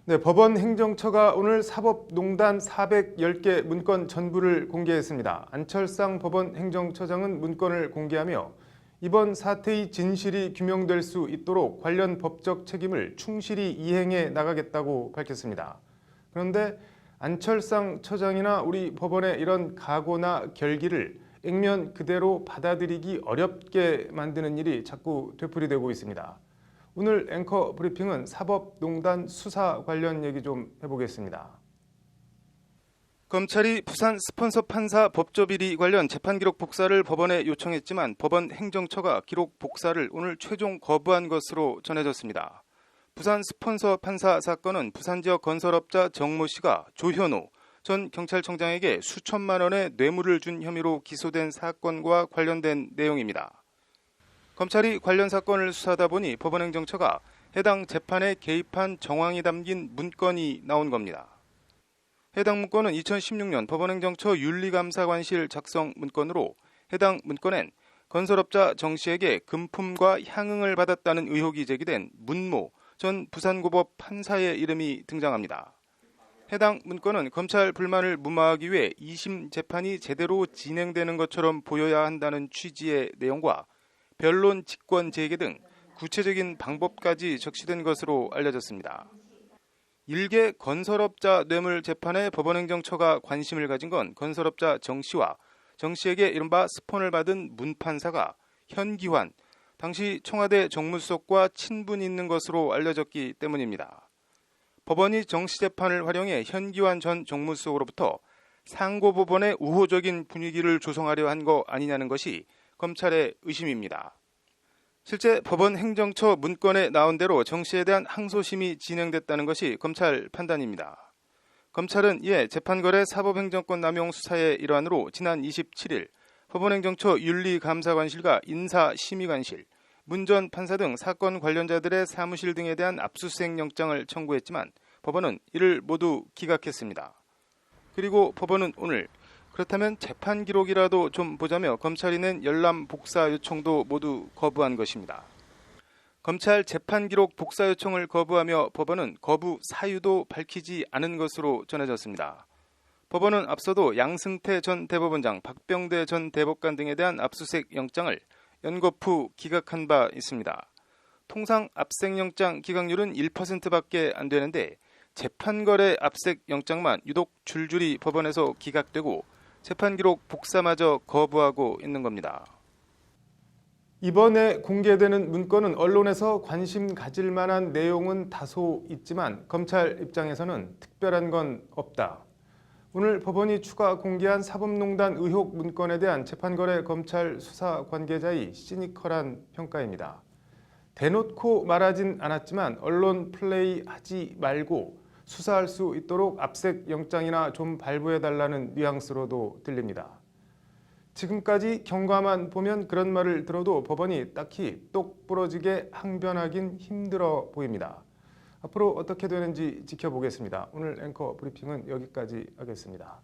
네, 법원 행정처가 오늘 사법농단 410개 문건 전부를 공개했습니다. 안철상 법원 행정처장은 문건을 공개하며 이번 사태의 진실이 규명될 수 있도록 관련 법적 책임을 충실히 이행해 나가겠다고 밝혔습니다. 그런데 안철상 처장이나 우리 법원의 이런 각오나 결기를 액면 그대로 받아들이기 어렵게 만드는 일이 자꾸 되풀이되고 있습니다. 오늘 앵커 브리핑은 사법농단 수사 관련 얘기 좀 해보겠습니다. 검찰이 부산 스폰서 판사 법조비리 관련 재판 기록 복사를 법원에 요청했지만 법원 행정처가 기록 복사를 오늘 최종 거부한 것으로 전해졌습니다. 부산 스폰서 판사 사건은 부산 지역 건설업자 정모 씨가 조현오 전 경찰청장에게 수천만 원의 뇌물을 준 혐의로 기소된 사건과 관련된 내용입니다. 검찰이 관련 사건을 수사하다 보니 법원 행정처가 해당 재판에 개입한 정황이 담긴 문건이 나온 겁니다. 해당 문건은 2016년 법원 행정처 윤리감사관실 작성 문건으로 해당 문건엔 건설업자 정 씨에게 금품과 향응을 받았다는 의혹이 제기된 문모 전 부산고법 판사의 이름이 등장합니다. 해당 문건은 검찰 불만을 무마하기 위해 2심 재판이 제대로 진행되는 것처럼 보여야 한다는 취지의 내용과 변론 직권 재개 등 구체적인 방법까지 적시된 것으로 알려졌습니다. 일개 건설업자 뇌물 재판에 법원행정처가 관심을 가진 건 건설업자 정 씨와 정 씨에게 이른바 스폰을 받은 문 판사가 현기환, 당시 청와대 정무수석과 친분이 있는 것으로 알려졌기 때문입니다. 법원이 정 씨 재판을 활용해 현기환 전 정무수석으로부터 상고법원의 우호적인 분위기를 조성하려 한 거 아니냐는 것이 검찰의 의심입니다. 실제 법원 행정처 문건에 나온 대로 정 씨에 대한 항소심이 진행됐다는 것이 검찰 판단입니다. 검찰은 이에 재판거래 사법행정권 남용 수사의 일환으로 지난 27일 법원행정처 윤리감사관실과 인사심의관실, 문 전 판사 등 사건 관련자들의 사무실 등에 대한 압수수색 영장을 청구했지만 법원은 이를 모두 기각했습니다. 그리고 법원은 오늘 그렇다면 재판 기록이라도 좀 보자며 검찰이 낸 열람 복사 요청도 모두 거부한 것입니다. 검찰 재판 기록 복사 요청을 거부하며 법원은 거부 사유도 밝히지 않은 것으로 전해졌습니다. 법원은 앞서도 양승태 전 대법원장, 박병대 전 대법관 등에 대한 압수수색 영장을 연거푸 기각한 바 있습니다. 통상 압색영장 기각률은 1%밖에 안 되는데 재판거래 압색 영장만 유독 줄줄이 법원에서 기각되고 재판 기록 복사마저 거부하고 있는 겁니다. 이번에 공개되는 문건은 언론에서 관심 가질 만한 내용은 다소 있지만 검찰 입장에서는 특별한 건 없다. 오늘 법원이 추가 공개한 사법농단 의혹 문건에 대한 재판거래 검찰 수사 관계자의 시니컬한 평가입니다. 대놓고 말하진 않았지만 언론 플레이 하지 말고 수사할 수 있도록 압색 영장이나 좀 발부해달라는 뉘앙스로도 들립니다. 지금까지 경과만 보면 그런 말을 들어도 법원이 딱히 똑 부러지게 항변하긴 힘들어 보입니다. 앞으로 어떻게 되는지 지켜보겠습니다. 오늘 앵커 브리핑은 여기까지 하겠습니다.